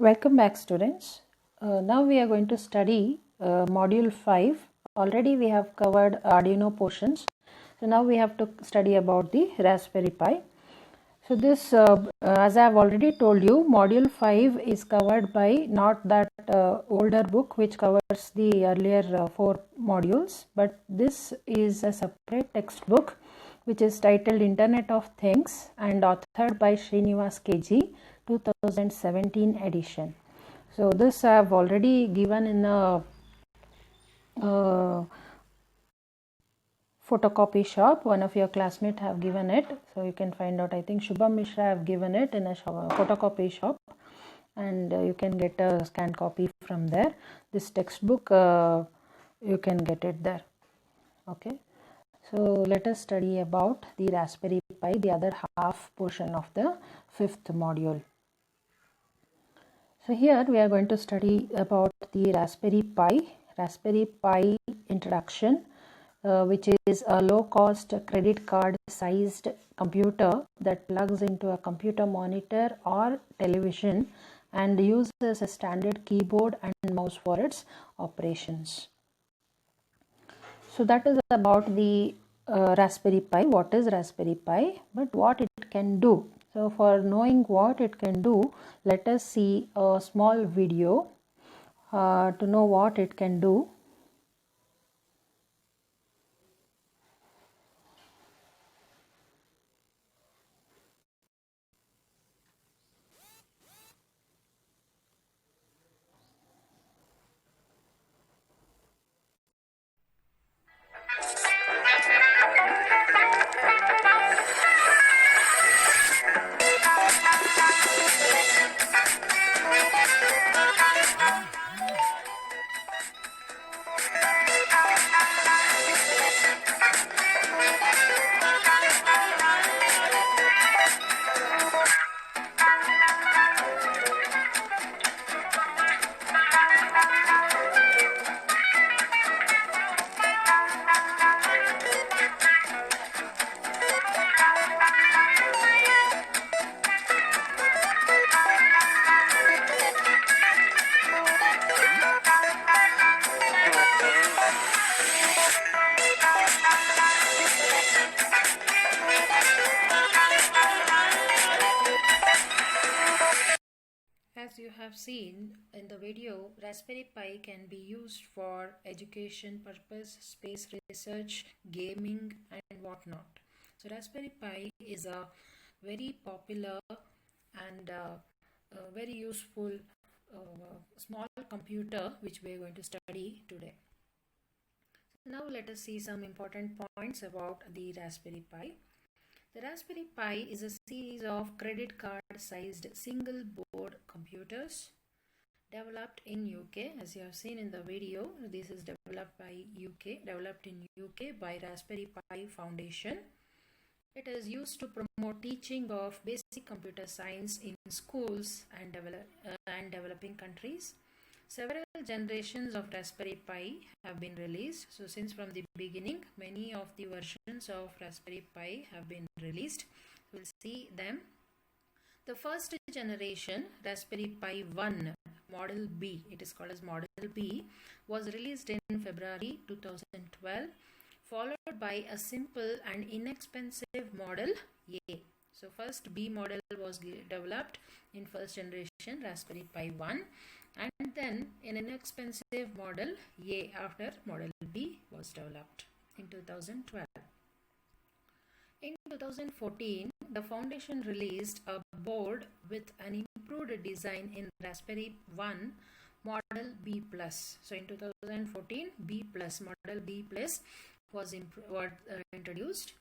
Welcome back, students. Now we are going to study module 5. Already we have covered Arduino portions. So now we have to study about the Raspberry Pi. So this, as I have already told you, module 5 is covered by not that older book which covers the earlier 4 modules, but this is a separate textbook which is titled Internet of Things and authored by Srinivas KG, 2017 edition. So this I have already given in a photocopy shop. One of your classmates have given it, so you can find out. I think Shubham Mishra have given it in a photocopy shop, and you can get a scanned copy from there. This textbook you can get it there. Okay, so let us study about the Raspberry Pi, the other half portion of the 5th module. So here we are going to study about the Raspberry Pi introduction, which is a low-cost credit card-sized computer that plugs into a computer monitor or television and uses a standard keyboard and mouse for its operations. So that is about the Raspberry Pi. What is Raspberry Pi? But what it can do. So for knowing what it can do, let us see a small video to know what it can do. As you have seen in the video, Raspberry Pi can be used for education purpose, space research, gaming and whatnot. So Raspberry Pi is a very popular and very useful small computer which we are going to study today. Now let us see some important points about the Raspberry Pi. The Raspberry Pi is a series of credit card sized single board computers developed in UK. As you have seen in the video, this is developed in UK by Raspberry Pi Foundation. It is used to promote teaching of basic computer science in schools and developing countries. Several generations of Raspberry Pi have been released. So since from the beginning, many of the versions of Raspberry Pi have been released. We'll see them. The first generation, Raspberry Pi 1, Model B, it is called as Model B, was released in February 2012, followed by a simple and inexpensive Model A. So first B model was developed in first generation Raspberry Pi 1, and then an inexpensive Model A after Model B was developed in 2012. In 2014, the foundation released a board with an improved design in Raspberry 1 Model B+. So in 2014, Model B+ was introduced.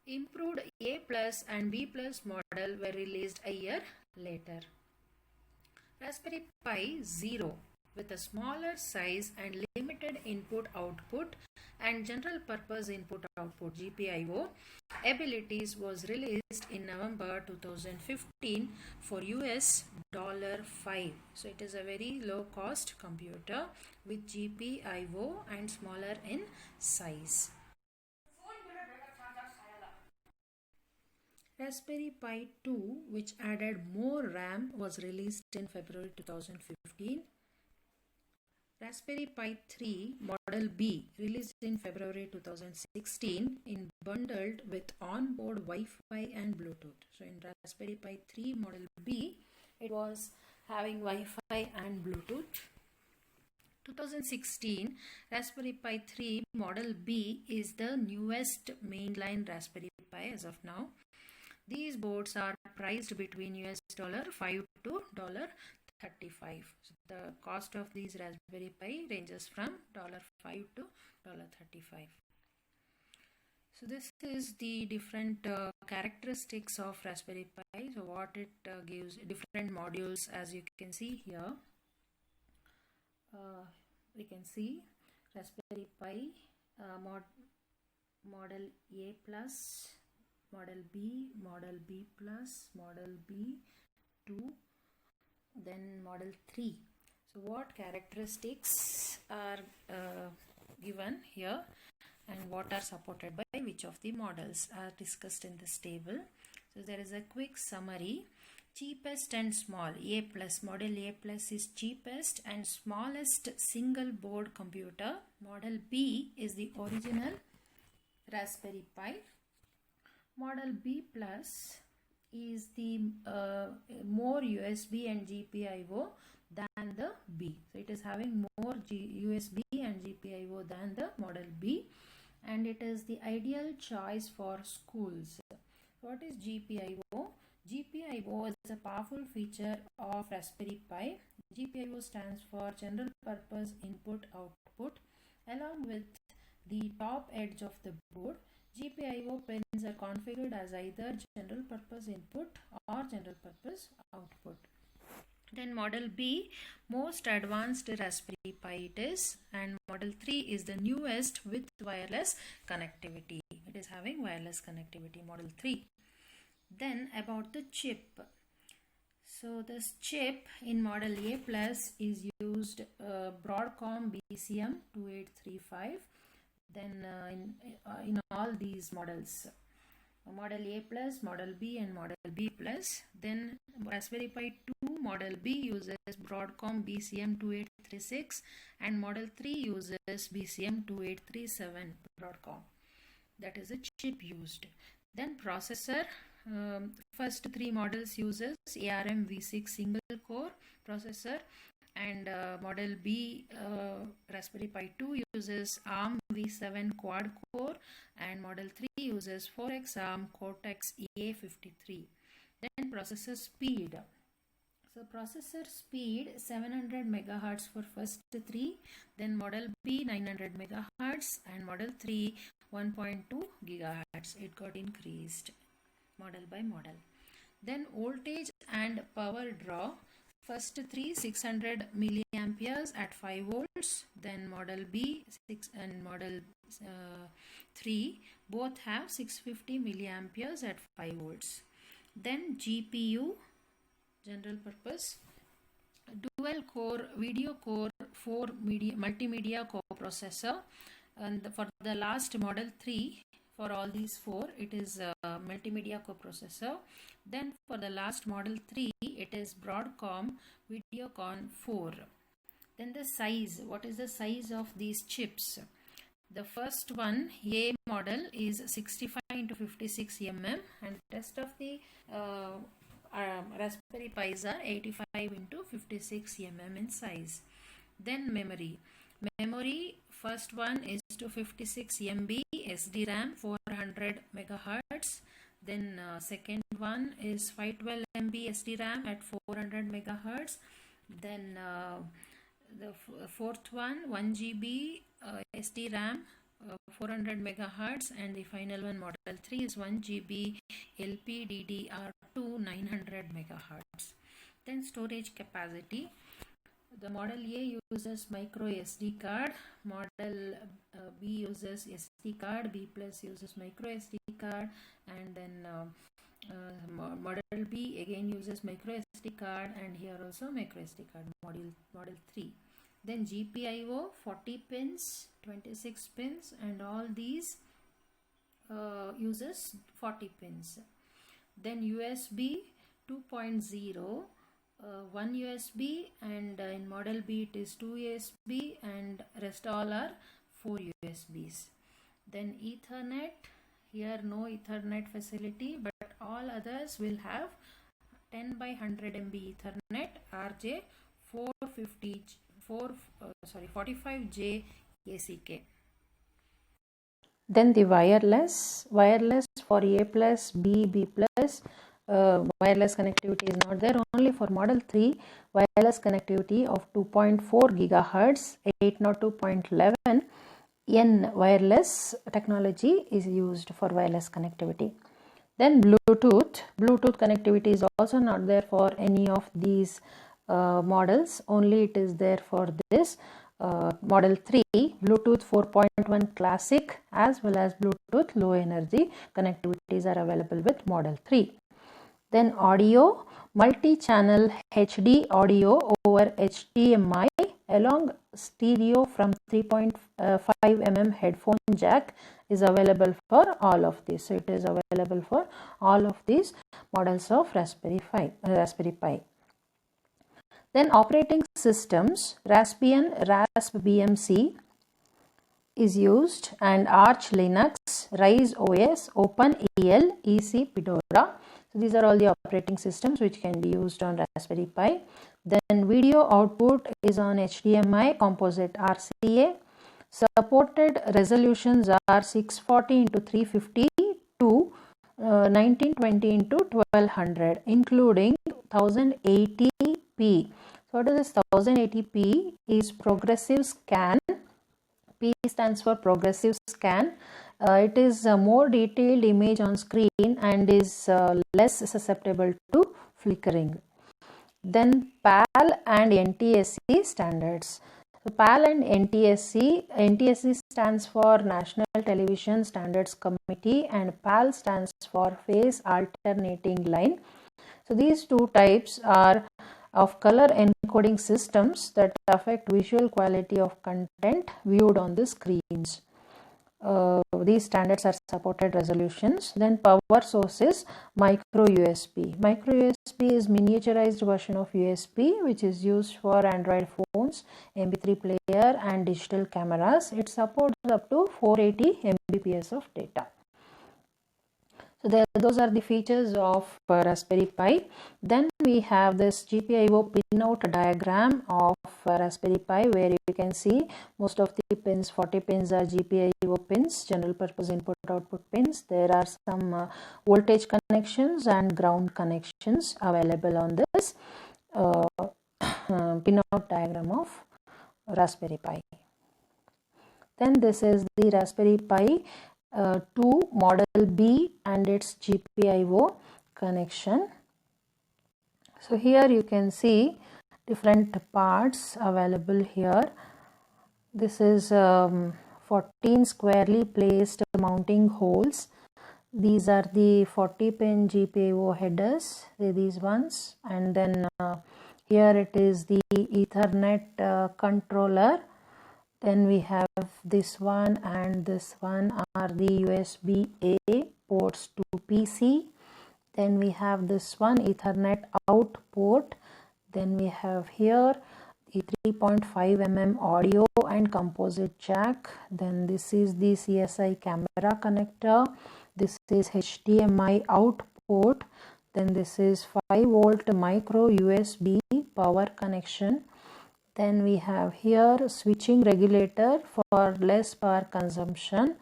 Improved A+ and B+ model were released a year later. Raspberry Pi 0, with a smaller size and limited input-output and general purpose input-output GPIO abilities, was released in November 2015 for US $5. So it is a very low cost computer with GPIO and smaller in size. Raspberry Pi 2, which added more RAM, was released in February 2015. Raspberry Pi 3 Model B, released in February 2016, in bundled with onboard Wi-Fi and Bluetooth. So in Raspberry Pi 3 Model B, it was having Wi-Fi and Bluetooth. 2016 Raspberry Pi 3 Model B is the newest mainline Raspberry Pi as of now. These boards are priced between $5 to $35. So the cost of these Raspberry Pi ranges from $5 to $35. So this is the different characteristics of Raspberry Pi. So what it gives, different modules, as you can see here. We can see Raspberry Pi Model A plus, Model B, Model B plus, Model B2, then Model 3. So what characteristics are given here and what are supported by which of the models are discussed in this table. So there is a quick summary. Cheapest and small, A plus, Model A plus is cheapest and smallest single board computer. Model B is the original Raspberry Pi. Model B plus is the more USB and GPIO than the B. So it is having more USB and GPIO than the Model B, and it is the ideal choice for schools. What is GPIO? GPIO is a powerful feature of Raspberry Pi. GPIO stands for General Purpose Input Output. Along with the top edge of the board, GPIO pins are configured as either General Purpose Input or General Purpose Output. Then Model B, most advanced Raspberry Pi it is, and Model 3 is the newest with wireless connectivity. It is having wireless connectivity, Model 3. Then about the chip. So this chip in Model A plus is used Broadcom BCM2835. Then in all these models, Model A plus, Model B and Model B plus. Then Raspberry Pi 2 Model B uses Broadcom BCM2836 and Model 3 uses BCM2837 Broadcom. That is the chip used. Then processor. First three models uses ARM V6 single core processor, and Model B Raspberry Pi 2 uses ARM V7 quad core, and Model 3 uses 4x ARM Cortex A53. Then processor speed. So processor speed 700 megahertz for first three, then Model B 900 megahertz and Model 3 1.2 gigahertz. It got increased model by model. Then voltage and power draw. First three 600 milliamperes at 5 volts. Then Model B 6 and Model 3 both have 650 milliamperes at 5 volts. Then GPU, general purpose, dual core video core 4 multimedia coprocessor, and for the last Model 3, for all these four, it is multimedia coprocessor. Then for the last Model 3, it is Broadcom Videocon 4. Then the size. What is the size of these chips? The first one, A model, is 65 into 56 mm, and rest of the Raspberry Pis are 85 into 56 mm in size. Then memory. Memory, first one is 256 MB SD RAM 400 megahertz. Then second one is 512 MB SD RAM at 400 megahertz. Then the fourth one 1 GB SD RAM 400 megahertz, and the final one, Model 3, is 1 GB LPDDR2 900 megahertz. Then storage capacity. The Model A uses micro SD card, Model B uses SD card, B plus uses micro SD card, and then Model B again uses micro SD card, and here also micro SD card, Model 3. Then GPIO 40 pins, 26 pins, and all these uses 40 pins. Then USB 2.0, one USB, and in model B it is 2 USB, and rest all are 4 USBs. Then Ethernet, here no Ethernet facility, but all others will have 10 by 100 MB Ethernet RJ 45J ACK. Then the wireless for A plus, B plus, wireless connectivity is not there. Only for model 3, wireless connectivity of 2.4 gigahertz, 802.11 N wireless technology is used for wireless connectivity. Then Bluetooth connectivity is also not there for any of these models. Only it is there for this model 3. Bluetooth 4.1 classic as well as Bluetooth low energy connectivities are available with model 3. Then audio, multi-channel HD audio over HDMI along stereo from 3.5 mm headphone jack is available for all of these. So it is available for all of these models of Raspberry Pi. Then operating systems, Raspbian, RaspBMC is used, and Arch Linux, Rise OS, OpenEL, EC Fedora. So these are all the operating systems which can be used on Raspberry Pi. Then video output is on HDMI composite RCA. Supported resolutions are 640 x 350 to 1920 x 1200, including 1080p. So what is this 1080p? Is progressive scan. P stands for progressive scan. It is a more detailed image on screen and is less susceptible to flickering. Then PAL and NTSC standards. So PAL and NTSC stands for National Television Standards Committee, and PAL stands for Phase Alternating Line. So these two types are of color encoding systems that affect visual quality of content viewed on the screens. These standards are supported resolutions. Then power sources, micro USB. Micro USB is miniaturized version of USB which is used for Android phones, MP3 player and digital cameras. It supports up to 480 Mbps of data. So those are the features of Raspberry Pi. Then we have this GPIO pinout diagram of Raspberry Pi, where you can see most of the pins, 40 pins, are GPIO pins, general purpose input output pins. There are some voltage connections and ground connections available on this pinout diagram of Raspberry Pi. Then this is the Raspberry Pi 2 model B and its GPIO connection. So here you can see different parts available here. This is 14 squarely placed mounting holes. These are the 40 pin GPIO headers, these ones, and then here it is the Ethernet controller. Then we have this one and this one are the USB-A ports to PC. Then we have this one Ethernet out port. Then we have here the 3.5 mm audio and composite jack. Then this is the CSI camera connector. This is HDMI out port. Then this is 5 volt micro USB power connection. Then we have here switching regulator for less power consumption.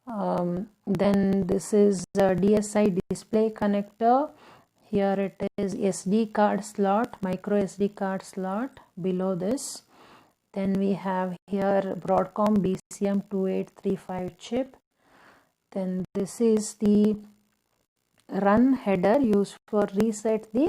Then this is DSI display connector. Here it is SD card slot, micro SD card slot below this. Then we have here Broadcom BCM2835 chip. Then this is the run header used for reset the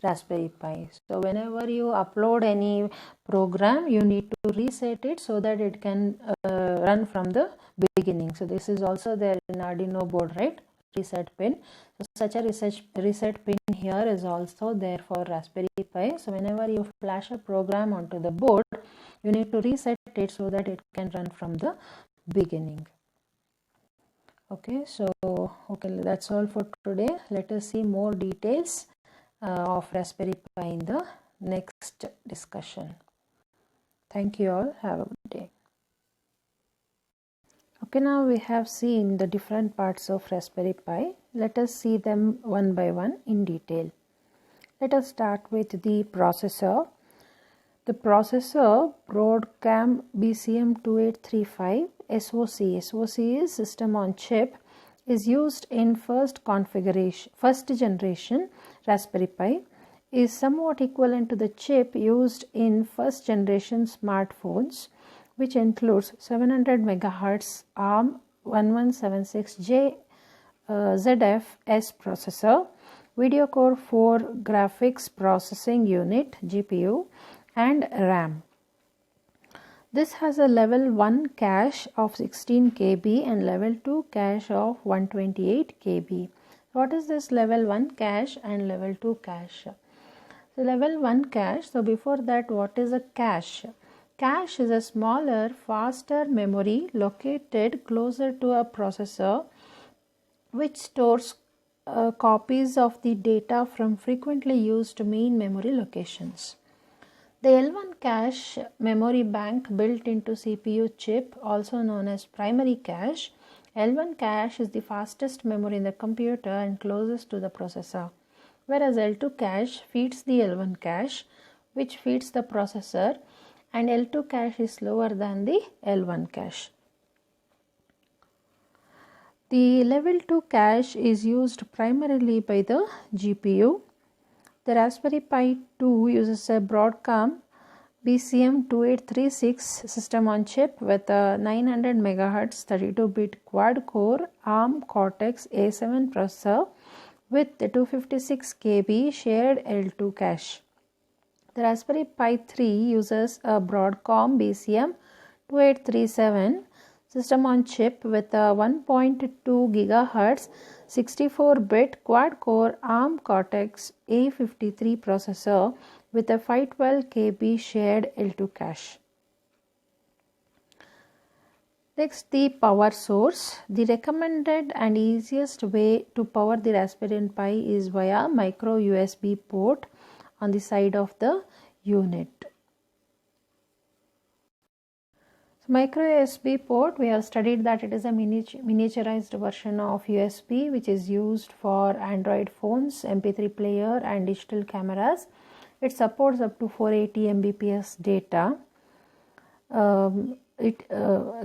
Raspberry Pi. So whenever you upload any program, you need to reset it so that it can run from the beginning. So this is also there in Arduino board, right? Reset pin. So such a reset pin here is also there for Raspberry Pi. So whenever you flash a program onto the board, you need to reset it so that it can run from the beginning. Okay, so that's all for today. Let us see more details of Raspberry Pi in the next discussion. Thank you all. Have a good day. Okay, now we have seen the different parts of Raspberry Pi. Let us see them one by one in detail. Let us start with the processor. The processor Broadcom BCM2835 SoC is system on chip, is used in first generation Raspberry Pi, is somewhat equivalent to the chip used in first generation smartphones, which includes 700 MHz ARM 1176J ZFS processor, Video Core 4 graphics processing unit GPU, and RAM. This has a level 1 cache of 16 KB and level 2 cache of 128 KB. What is this level 1 cache and level 2 cache? So level 1 cache, so before that, what is a cache? Cache is a smaller, faster memory located closer to a processor which stores copies of the data from frequently used main memory locations. The L1 cache memory bank built into CPU chip, also known as primary cache. L1 cache is the fastest memory in the computer and closest to the processor, whereas L2 cache feeds the L1 cache, which feeds the processor, and L2 cache is slower than the L1 cache. The level 2 cache is used primarily by the GPU. The Raspberry Pi 2 uses a Broadcom BCM2836 system on chip with a 900 MHz 32-bit quad-core ARM Cortex A7 processor with the 256 KB shared L2 cache. The Raspberry Pi 3 uses a Broadcom BCM2837 system on chip with a 1.2 GHz 64-bit quad-core ARM Cortex A53 processor with a 512 KB shared L2 cache. Next, the power source. The recommended and easiest way to power the Raspberry Pi is via micro USB port on the side of the unit. Micro USB port, we have studied that it is a miniaturized version of USB which is used for Android phones, MP3 player and digital cameras. It supports up to 480 Mbps data.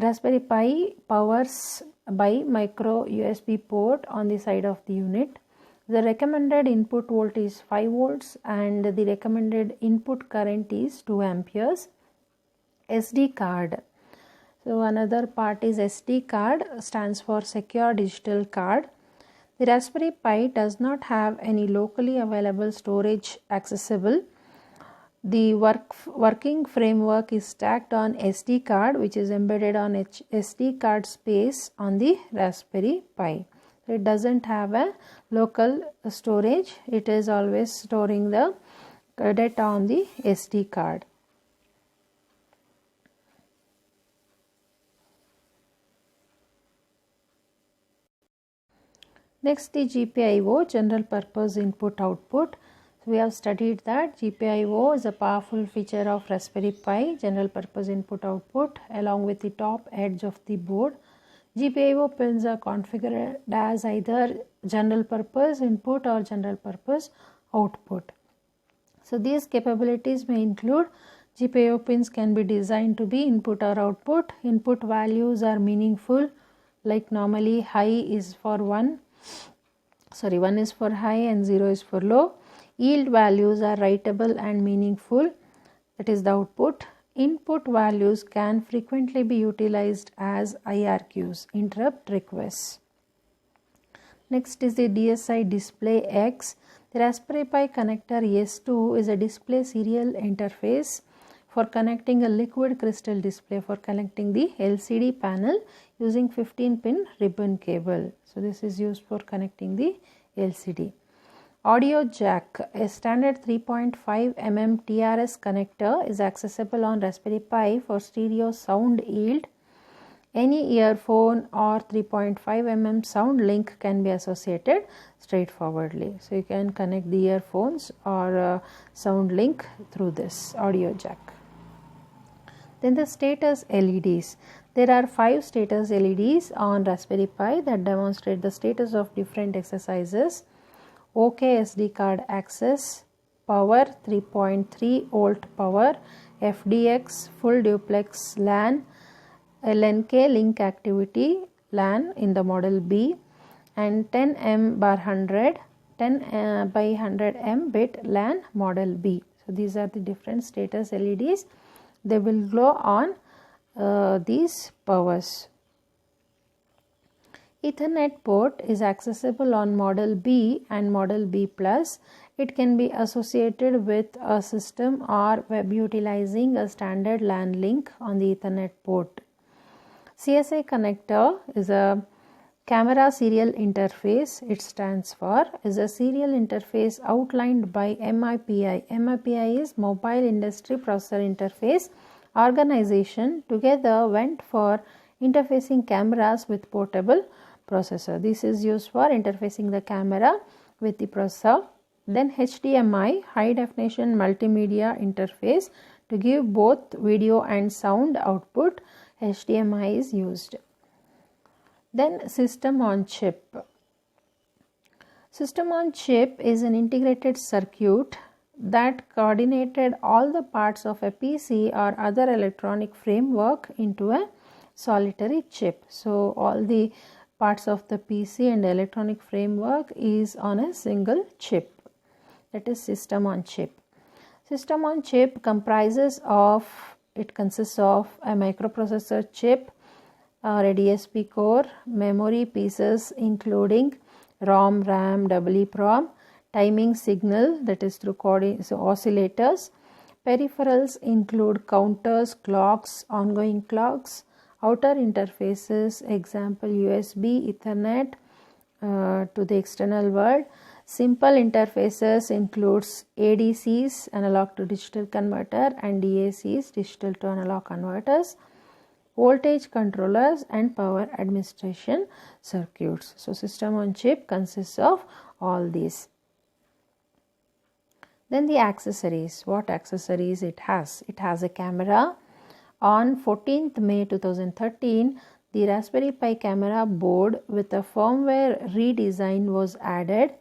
Raspberry Pi powers by micro USB port on the side of the unit. The recommended input volt is 5 volts and the recommended input current is 2 amperes. SD card. So another part is SD card, stands for Secure Digital Card. The Raspberry Pi does not have any locally available storage accessible. The working framework is stacked on SD card, which is embedded on SD card space on the Raspberry Pi. It doesn't have a local storage. It is always storing the data on the SD card. Next, the GPIO, general purpose input output. So we have studied that GPIO is a powerful feature of Raspberry Pi, general purpose input output, along with the top edge of the board. GPIO pins are configured as either general purpose input or general purpose output. So these capabilities may include GPIO pins can be designed to be input or output. Input values are meaningful, like normally high is for 1 is for high and 0 is for low. Yield values are writable and meaningful, that is the output. Input values can frequently be utilized as IRQs, interrupt requests. Next is the DSI Display X. The Raspberry Pi connector S2 is a display serial interface for connecting a liquid crystal display, for connecting the LCD panel using 15-pin ribbon cable. So this is used for connecting the LCD. Audio jack, a standard 3.5 mm TRS connector, is accessible on Raspberry Pi for stereo sound yield. Any earphone or 3.5 mm sound link can be associated straightforwardly. So you can connect the earphones or sound link through this audio jack. Then the status LEDs. There are 5 status LEDs on Raspberry Pi that demonstrate the status of different exercises. OK SD card access, power 3.3 volt power, FDX full duplex LAN, LNK link activity LAN in the model B, and 10 by 100 M bit LAN model B. So these are the different status LEDs. They will glow on these powers. Ethernet port is accessible on model B and model B+. It can be associated with a system or web utilizing a standard LAN link on the Ethernet port. CSI connector is a camera serial interface. It stands for is a serial interface outlined by MIPI. MIPI is Mobile Industry Processor Interface Organization. Together went for interfacing cameras with portable processor. This is used for interfacing the camera with the processor. Then HDMI, high definition multimedia interface, to give both video and sound output. HDMI is used. Then system on chip. System on chip is an integrated circuit that coordinated all the parts of a PC or other electronic framework into a solitary chip. So all the parts of the PC and electronic framework is on a single chip. That is system on chip. System on chip consists of a microprocessor chip or a DSP core, memory pieces including ROM, RAM, EEPROM, timing signal, that is through oscillators. Peripherals include counters, clocks, ongoing clocks, outer interfaces, example USB, Ethernet to the external world. Simple interfaces includes ADCs, analog to digital converter, and DACs, digital to analog converters, voltage controllers, and power administration circuits. So system on chip consists of all these. Then the accessories. What accessories it has? It has a camera. On 14th May 2013, the Raspberry Pi camera board with a firmware redesign was added.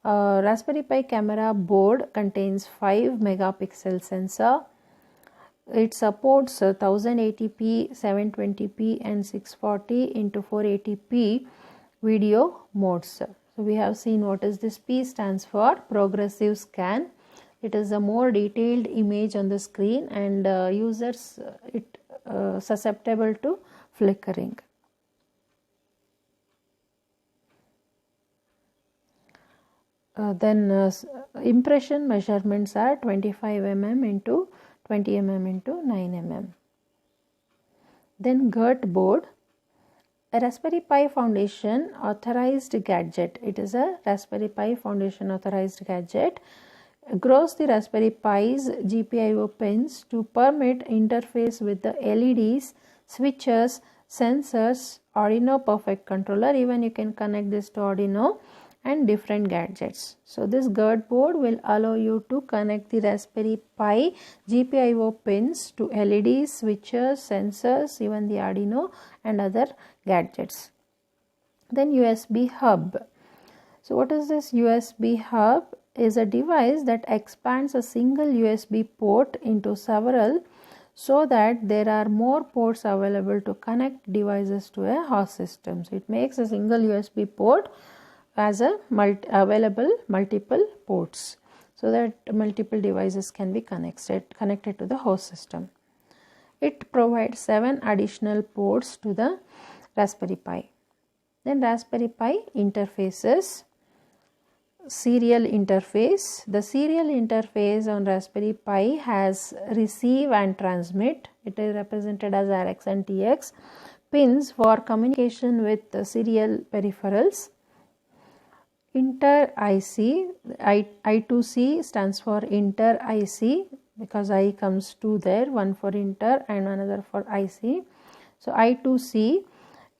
Raspberry Pi camera board contains 5 megapixel sensor. It supports 1080p, 720p and 640 into 480p video modes. So we have seen what is this. P stands for progressive scan. It is a more detailed image on the screen and users susceptible to flickering. Then impression measurements are 25 mm into 20 mm into 9 mm. Then GERT board, a Raspberry Pi Foundation authorized gadget. It is a Raspberry Pi Foundation authorized gadget. Grows the Raspberry Pi's GPIO pins to permit interface with the LEDs, switches, sensors, Arduino Perfect controller. Even you can connect this to Arduino and different gadgets. So this GERT board will allow you to connect the Raspberry Pi GPIO pins to LEDs, switches, sensors, even the Arduino and other gadgets. Then USB hub. So what is this USB hub? Is a device that expands a single USB port into several so that there are more ports available to connect devices to a host system. So it makes a single USB port as a available multiple ports so that multiple devices can be connected to the host system. It provides 7 additional ports to the Raspberry Pi. Then Raspberry Pi interfaces. Serial interface. The serial interface on Raspberry Pi has receive and transmit. It is represented as RX and TX pins for communication with the serial peripherals. Inter IC, I2C stands for Inter IC because I comes 2 there, one for Inter and another for IC. So I2C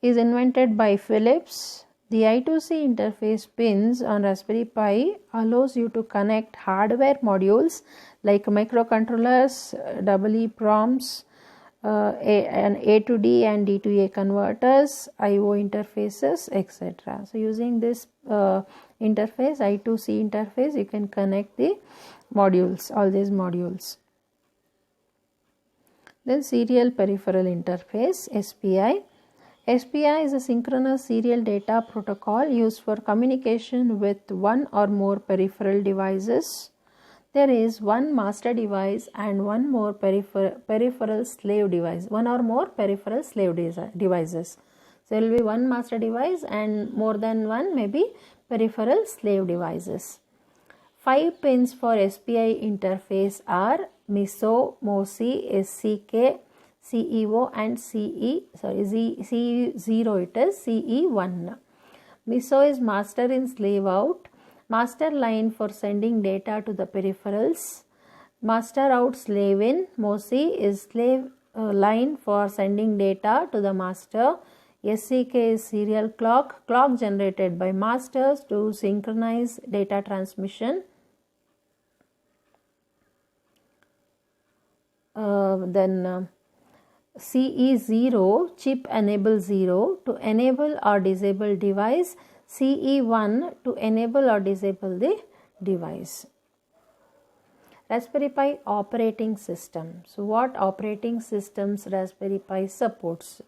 is invented by Philips. The I2C interface pins on Raspberry Pi allows you to connect hardware modules like microcontrollers, EEPROMs, and A to D and D to A converters, I/O interfaces, etc. So using this interface, I2C interface, you can connect the modules, all these modules. Then serial peripheral interface, SPI. SPI is a synchronous serial data protocol used for communication with one or more peripheral devices. There is one master device and one more peripheral slave device, one or more peripheral slave devices. So, there will be one master device and more than one maybe peripheral slave devices. 5 pins for SPI interface are MISO, MOSI, SCK, CEO and CE0 it is CE1. MISO is master in slave out, master line for sending data to the peripherals, master out slave in. MOSI is slave line for sending data to the master. SCK is serial clock generated by masters to synchronize data transmission. Then CE0, chip enable 0 to enable or disable device, CE1 to enable or disable the device. Raspberry Pi operating system. So what operating systems Raspberry Pi supports?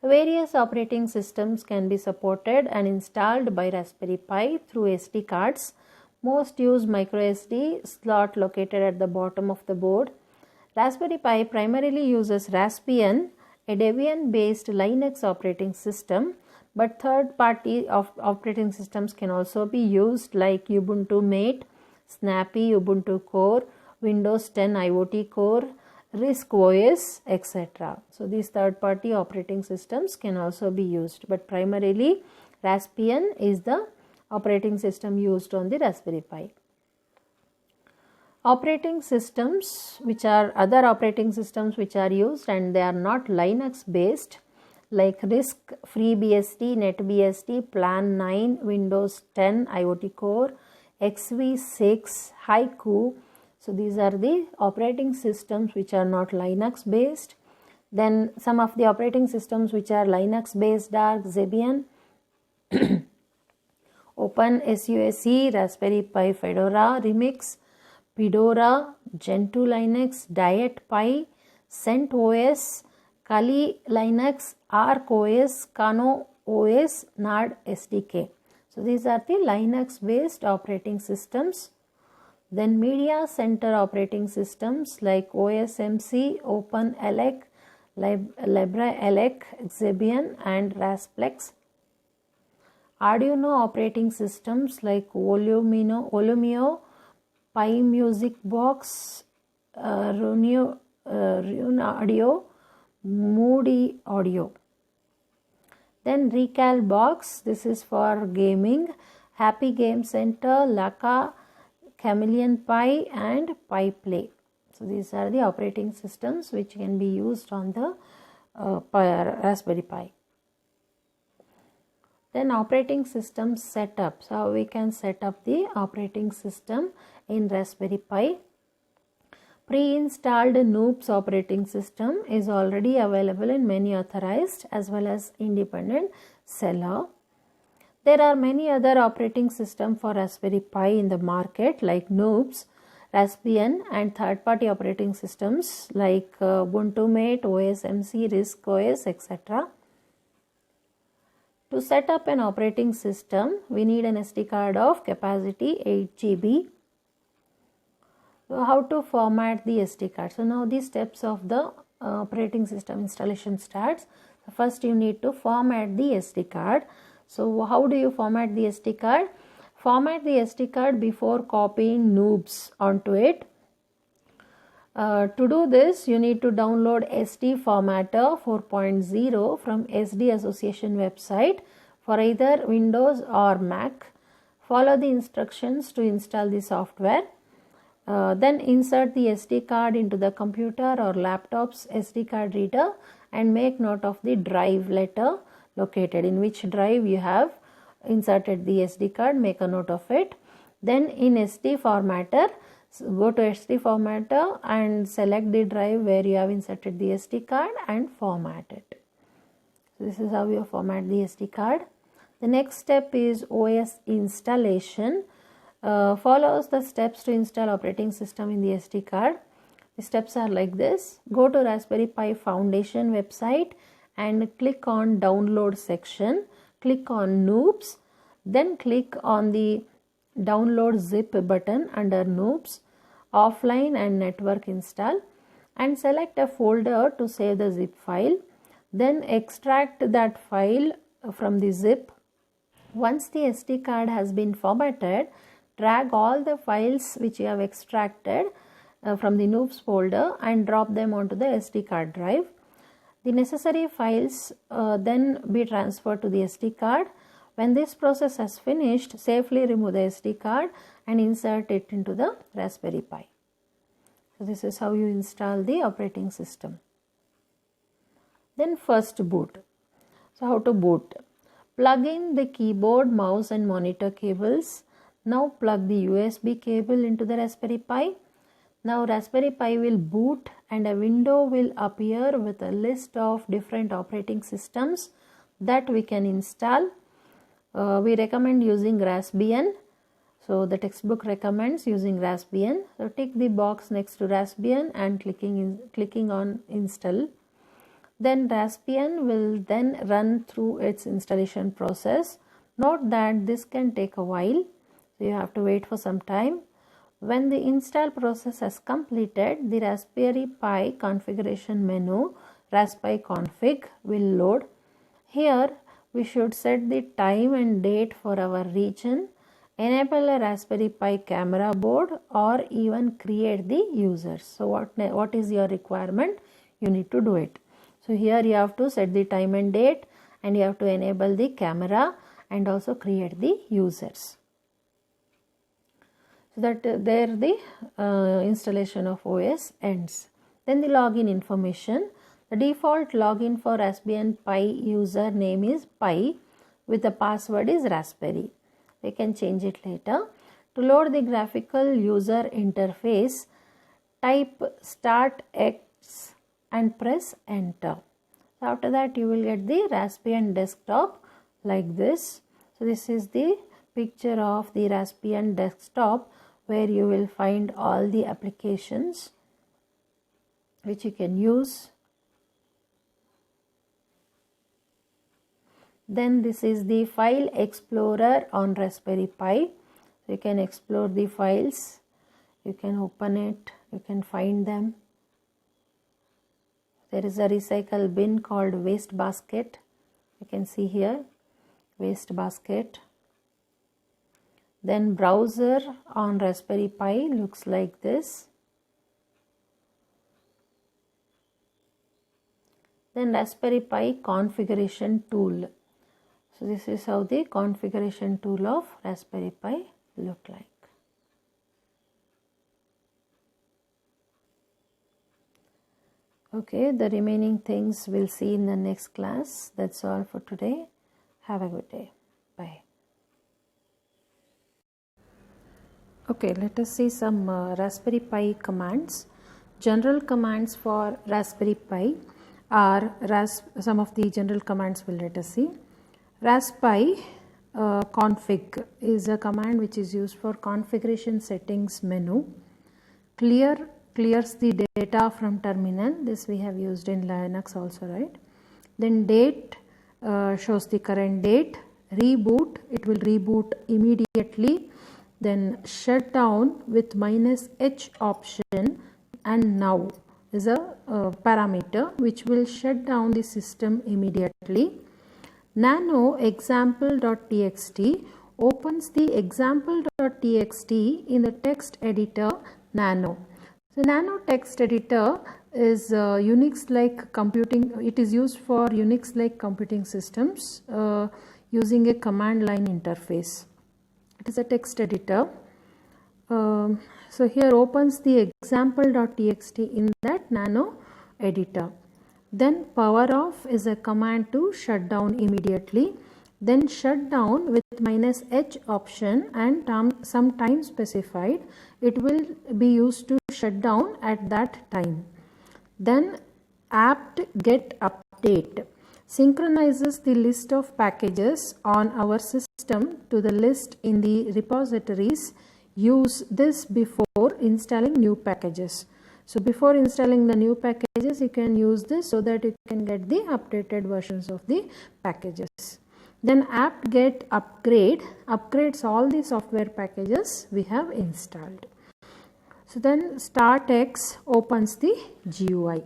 Various operating systems can be supported and installed by Raspberry Pi through SD cards. Most use microSD slot located at the bottom of the board. Raspberry Pi primarily uses Raspbian, a Debian-based Linux operating system, but third-party operating systems can also be used like Ubuntu Mate, Snappy Ubuntu Core, Windows 10 IoT Core, RISC OS, etc. So these third-party operating systems can also be used, but primarily Raspbian is the operating system used on the Raspberry Pi. Operating systems which are other operating systems which are used and they are not Linux based like RISC, FreeBSD, NetBSD, Plan 9, Windows 10 IoT Core, XV6, Haiku. So these are the operating systems which are not Linux based. Then some of the operating systems which are Linux based are Xebian, OpenSUSE, Raspberry Pi Fedora, Remix, Fedora, Gentoo Linux, Diet Pi, CentOS, Kali Linux, Arc OS, Kano OS, NARD SDK. So these are the Linux based operating systems. Then Media Center operating systems like OSMC, OpenELEC, LibreELEC, Xebian and Rasplex. Arduino operating systems like Volumio, Pi Music Box, Rune Audio, Moody Audio. Then Recalbox, this is for gaming, Happy Game Center, Laka, Chameleon Pi and Pi Play. So these are the operating systems which can be used on the Raspberry Pi. Then operating system setup. So how we can set up the operating system in Raspberry Pi. Pre-installed Noops operating system is already available in many authorized as well as independent seller. There are many other operating systems for Raspberry Pi in the market like Noops, Raspbian and third-party operating systems like Ubuntu Mate, OSMC, RISC OS, etc. To set up an operating system, we need an SD card of capacity 8 GB. So how to format the SD card? So now the steps of the operating system installation starts. First you need to format the SD card. So how do you format the SD card? Format the SD card before copying Noops onto it. To do this, you need to download SD Formatter 4.0 from SD Association website for either Windows or Mac. Follow the instructions to install the software. Then insert the SD card into the computer or laptop's SD card reader and make note of the drive letter located, in which drive you have inserted the SD card. Make a note of it. Then in SD formatter, go to SD formatter and select the drive where you have inserted the SD card and format it. So this is how you format the SD card. The next step is OS installation. Follows the steps to install operating system in the SD card. The steps are like this. Go to Raspberry Pi Foundation website and click on download section. Click on Noobs. Then click on the download zip button under Noobs, offline and network install, and select a folder to save the zip file. Then extract that file from the zip. Once the SD card has been formatted, drag all the files which you have extracted from the Noobs folder and drop them onto the SD card drive. The necessary files then be transferred to the SD card. When this process has finished, safely remove the SD card and insert it into the Raspberry Pi. So this is how you install the operating system. Then first boot. So how to boot? Plug in the keyboard, mouse and monitor cables. Now plug the USB cable into the Raspberry Pi. Now Raspberry Pi will boot and a window will appear with a list of different operating systems that we can install. We recommend using Raspbian. So the textbook recommends using Raspbian. So tick the box next to Raspbian and clicking on install. Then Raspbian will then run through its installation process. Note that this can take a while, so you have to wait for some time. When the install process has completed, the Raspberry Pi configuration menu, Raspberry config, will load. Here we should set the time and date for our region, enable a Raspberry Pi camera board, or even create the users. So what is your requirement? You need to do it. So here you have to set the time and date, and you have to enable the camera and also create the users. So that there the installation of OS ends. Then the login information. The default login for Raspbian Pi user name is Pi with the password is Raspberry. We can change it later. To load the graphical user interface, type Start X and press enter. So after that you will get the Raspbian desktop like this. So this is the picture of the Raspbian desktop where you will find all the applications which you can use. Then this is the file explorer on Raspberry Pi. So you can explore the files, you can open it, you can find them. There is a recycle bin called waste basket. You can see here waste basket. Then browser on Raspberry Pi looks like this. Then Raspberry Pi configuration tool. So this is how the configuration tool of Raspberry Pi look like. Okay, the remaining things we'll see in the next class. That's all for today. Have a good day. Bye. Okay, let us see some Raspberry Pi commands. General commands for Raspberry Pi are some of the general commands will let us see. Raspi config is a command which is used for configuration settings menu. Clears the data from terminal. This we have used in Linux also, right? Then date shows the current date. Reboot, it will reboot immediately. Then shut down with -H option, and now is a parameter which will shut down the system immediately. Nano example.txt opens the example.txt in the text editor Nano. So Nano text editor is Unix like computing. It is used for Unix like computing systems using a command line interface. It is a text editor. So here opens the example.txt in that Nano editor. Then power off is a command to shut down immediately. Then shut down with -H option and some time specified. It will be used to shut down at that time. Then apt get update synchronizes the list of packages on our system to the list in the repositories. Use this before installing new packages. So before installing the new packages, you can use this so that you can get the updated versions of the packages. Then apt get upgrade upgrades all the software packages we have installed. So then startx opens the GUI.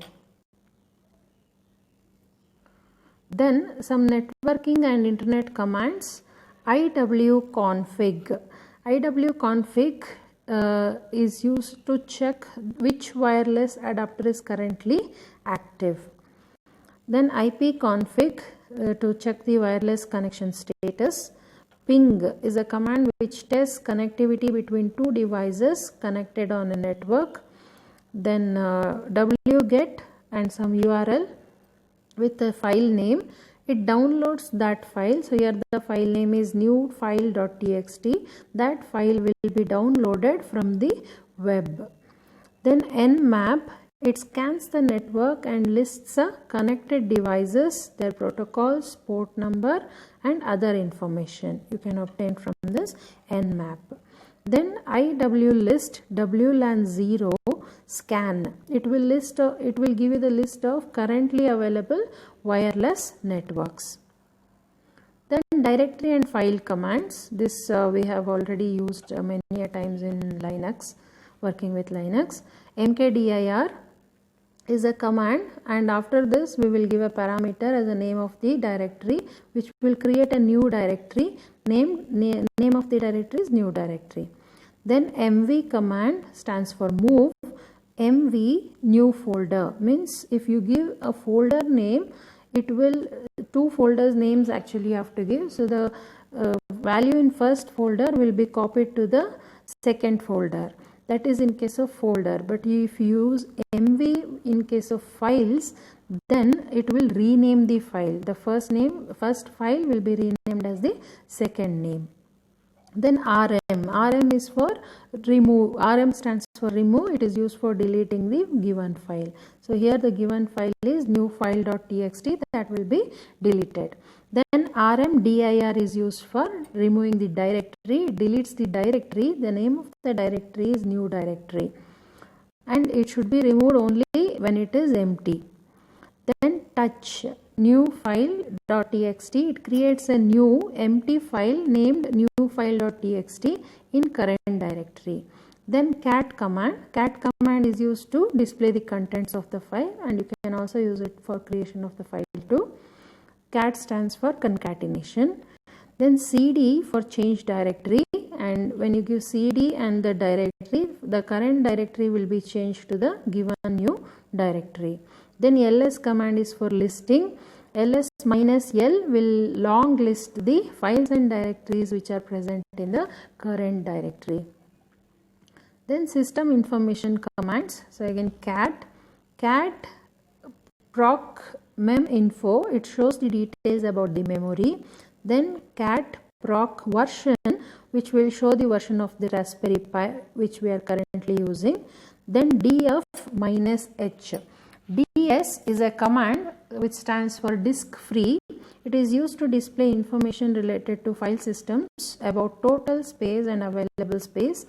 Then some networking and internet commands. iwconfig is used to check which wireless adapter is currently active. Then ipconfig to check the wireless connection status. Ping is a command which tests connectivity between two devices connected on a network. Then wget and some URL with a file name. It downloads that file. So here the file name is newfile.txt. That file will be downloaded from the web. Then nmap, it scans the network and lists connected devices, their protocols, port number and other information you can obtain from this nmap. Then iwlist WLAN 0 scan. It will give you the list of currently available wireless networks. Then directory and file commands. This we have already used many times in Linux, working with Linux. mkdir is a command, and after this we will give a parameter as the name of the directory, which will create a new directory. Name of the directory is new directory. Then mv command stands for move. mv new folder means if you give a folder name, it will two folders names actually you have to give. So the value in first folder will be copied to the second folder. That is in case of folder, but if you use mv in case of files, then it will rename the file. The first file will be renamed as the second name. Then rm is for remove. Rm stands for remove. It is used for deleting the given file. So here the given file is newfile.txt, that will be deleted. Then rmdir is used for removing the directory. It deletes the directory. The name of the directory is new directory, and it should be removed only when it is empty. Then touch new file.txt. It creates a new empty file named newfile.txt in current directory. Then cat command is used to display the contents of the file, and you can also use it for creation of the file too. Cat stands for concatenation. Then cd for change directory, and when you give cd and the directory, the current directory will be changed to the given new directory. Then ls command is for listing. ls -l will long list the files and directories which are present in the current directory. Then system information commands. So again cat proc meminfo, it shows the details about the memory. Then cat proc version, which will show the version of the Raspberry Pi which we are currently using. Then df-h. ds is a command which stands for disk free. It is used to display information related to file systems about total space and available space.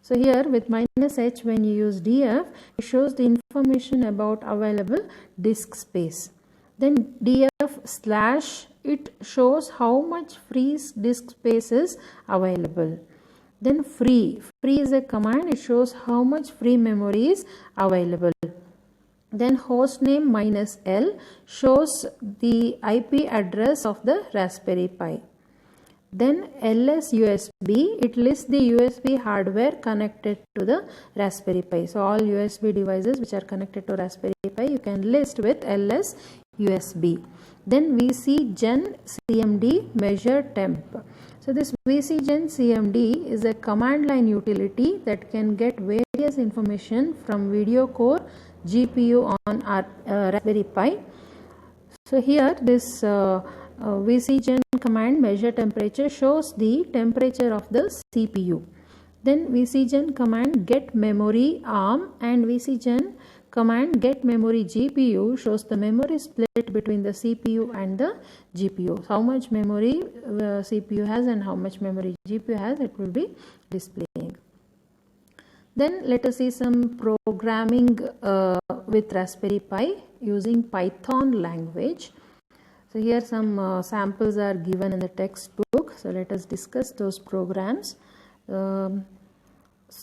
So here with -h, when you use df, it shows the information about available disk space. Then df/, it shows how much free disk space is available. Then free is a command. It shows how much free memory is available. Then hostname -l shows the IP address of the Raspberry Pi. Then ls USB, it lists the USB hardware connected to the Raspberry Pi. So all USB devices which are connected to Raspberry Pi, you can list with ls USB. Then vcgen cmd measure temp. So this vcgen cmd is a command line utility that can get various information from video core, GPU on our Raspberry Pi. So here this vcgen command measure temperature shows the temperature of the CPU. Then vcgen command get memory ARM and vcgen command get memory GPU shows the memory split between the CPU and the GPU. How much memory CPU has and how much memory GPU has, it will be displaying. Then let us see some programming with Raspberry Pi using Python language. So here some samples are given in the textbook. So let us discuss those programs.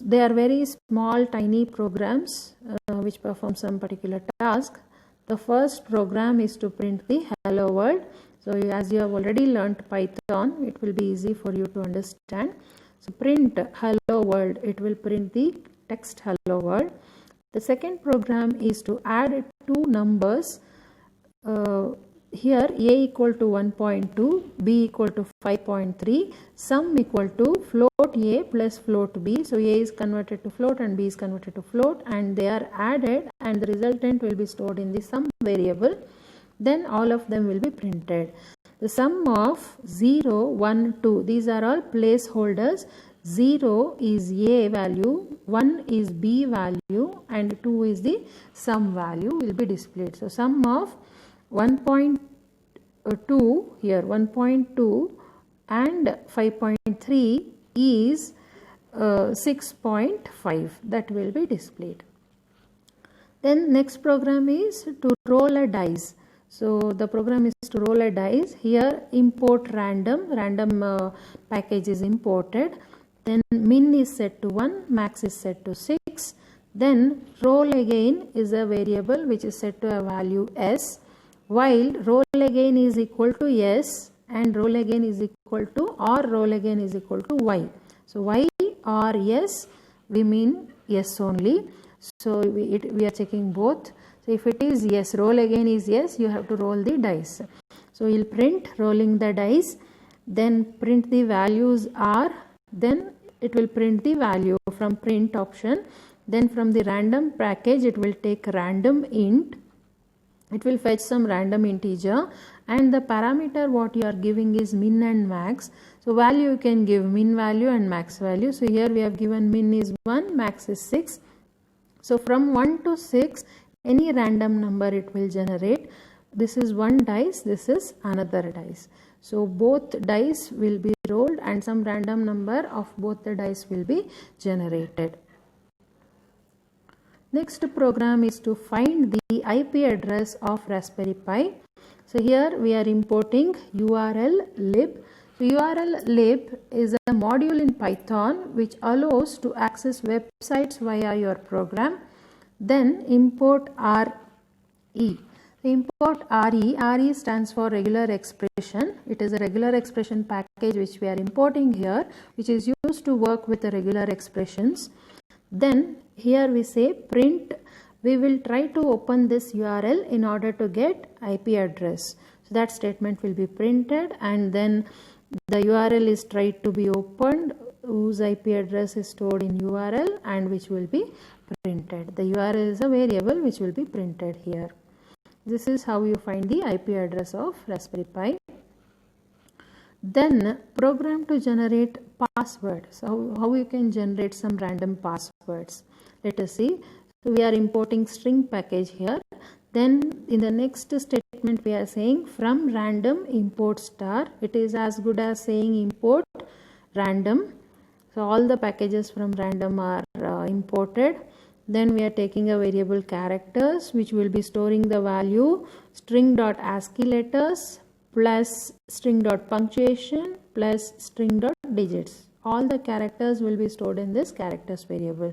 They are very small tiny programs which perform some particular task. The first program is to print the hello world. So as you have already learnt Python, it will be easy for you to understand. So print hello world, it will print the text hello world. The second program is to add two numbers. Here a equal to 1.2, b equal to 5.3, sum equal to float a plus float b. So a is converted to float and b is converted to float, and they are added and the resultant will be stored in the sum variable. Then all of them will be printed. The sum of 0, 1, 2, these are all placeholders. 0 is a value, 1 is b value and 2 is the sum value will be displayed. So sum of 1.2 here 1.2 and 5.3 is 6.5, that will be displayed. Then next program is to roll a dice. So the program is to roll a dice. Here import random package is imported. Then min is set to 1, max is set to 6. Then roll again is a variable which is set to a value s, while roll again is equal to s and roll again is equal to or roll again is equal to y. So y or s, we mean yes only. So we are checking both. So if it is yes, roll again is yes, you have to roll the dice. So you will print rolling the dice, then print the values are, then it will print the value from print option. Then from the random package it will take random int. It will fetch some random integer and the parameter what you are giving is min and max. So value you can give min value and max value. So here we have given min is 1, max is 6. So from 1 to 6 any random number it will generate. This is one dice, this is another dice. So both dice will be rolled and some random number of both the dice will be generated. Next program is to find the IP address of Raspberry Pi. So here we are importing URL lib. So URL lib is a module in Python which allows to access websites via your program. Then import RE. Import RE. RE stands for regular expression. It is a regular expression package which we are importing here, which is used to work with the regular expressions. Then here we say print. We will try to open this URL in order to get IP address. So that statement will be printed and then the URL is tried to be opened whose IP address is stored in URL and which will be printed. The URL is a variable which will be printed here. This is how you find the IP address of Raspberry Pi. Then program to generate passwords. So how you can generate some random passwords. Let us see. So we are importing string package here. Then in the next statement we are saying from random import star. It is as good as saying import random. So all the packages from random are imported. Then we are taking a variable characters which will be storing the value string.ascii letters plus string.punctuation plus string.digits. All the characters will be stored in this characters variable.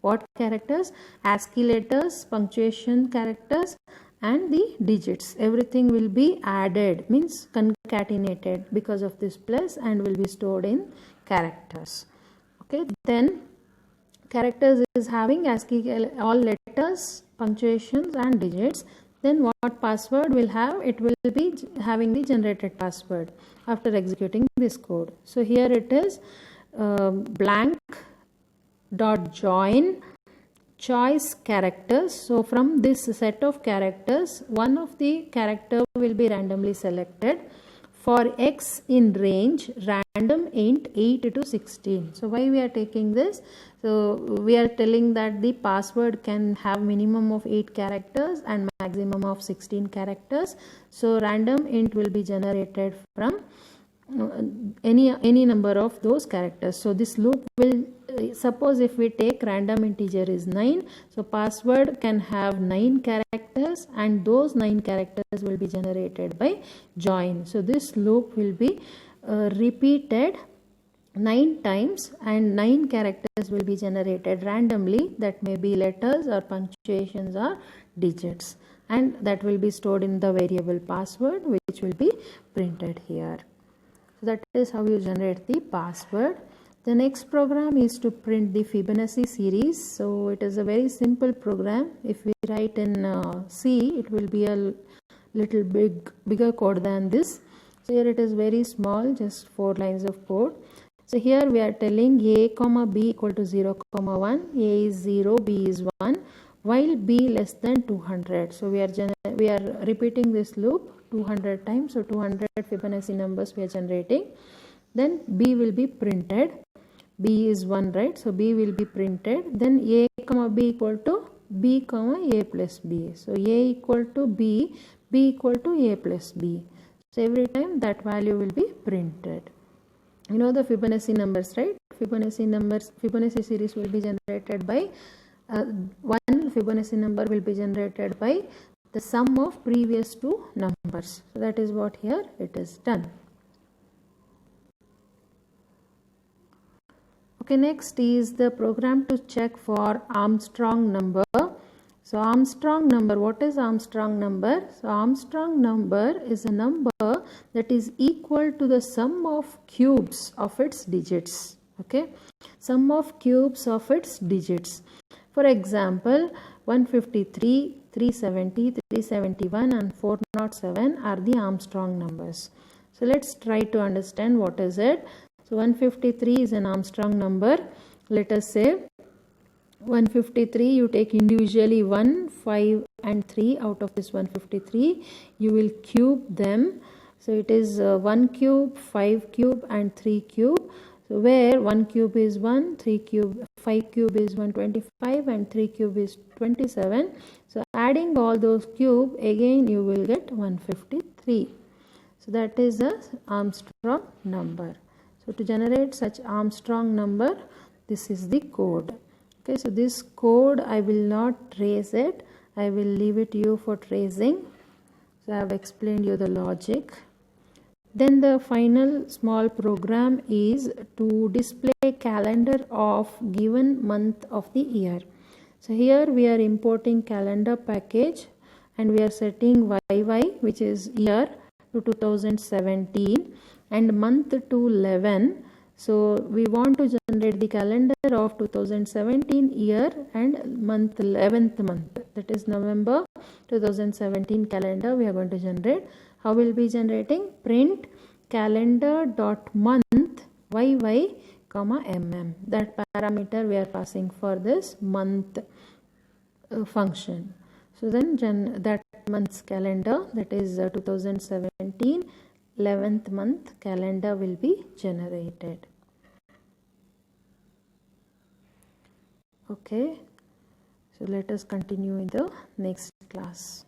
What characters? ASCII letters, punctuation characters and the digits. Everything will be added, means concatenated because of this plus and will be stored in characters. Okay, then characters is having ASCII all letters, punctuations and digits. Then what password will have? It will be having the generated password after executing this code. So here it is blank dot join choice characters. So from this set of characters, one of the character will be randomly selected. For x in range, random int 8 to 16. So why we are taking this? So we are telling that the password can have minimum of 8 characters and maximum of 16 characters. So random int will be generated from any number of those characters. So this loop will, suppose if we take random integer is 9, so password can have 9 characters and those 9 characters will be generated by join. So this loop will be repeated 9 times and 9 characters will be generated randomly, that may be letters or punctuations or digits, and that will be stored in the variable password, which will be printed here. So that is how you generate the password. The next program is to print the Fibonacci series. So it is a very simple program. If we write in C, it will be a little bigger code than this. So here it is very small, just 4 lines of code. So here we are telling a comma b equal to 0 comma 1, a is 0, b is 1, while b less than 200. So we are repeating this loop 200 times. So 200 Fibonacci numbers we are generating. Then b will be printed. B is 1, right? So b will be printed. Then a comma b equal to b comma a plus b. So a equal to b, b equal to a plus b. So every time that value will be printed. You know the Fibonacci numbers, right? Fibonacci series will be generated by one Fibonacci number will be generated by the sum of previous two numbers. So that is what here it is done. Okay, next is the program to check for Armstrong number. So Armstrong number, what is Armstrong number? So Armstrong number is a number that is equal to the sum of cubes of its digits. Okay, sum of cubes of its digits. For example, 153, 370, 371 and 407 are the Armstrong numbers. So let's try to understand what is it. So 153 is an Armstrong number. Let us say 153, you take individually 1, 5 and 3 out of this 153. You will cube them. So it is 1 cube, 5 cube and 3 cube. So where 1 cube is 1, 3 cube, 5 cube is 125 and 3 cube is 27. So adding all those cube, again you will get 153. So that is the Armstrong number. So to generate such Armstrong number, this is the code. Okay, so this code I will not trace it. I will leave it to you for tracing. So I have explained you the logic. Then the final small program is to display calendar of given month of the year. So here we are importing calendar package and we are setting YY, which is year, to 2017 and month to 11. So we want to generate the calendar of 2017 year and month, 11th month, that is November 2017 calendar we are going to generate. How will be generating? Print calendar dot month YY comma mm. That parameter we are passing for this month function. So then that month's calendar, that is 2017 11th month calendar will be generated. Okay, so let us continue in the next class.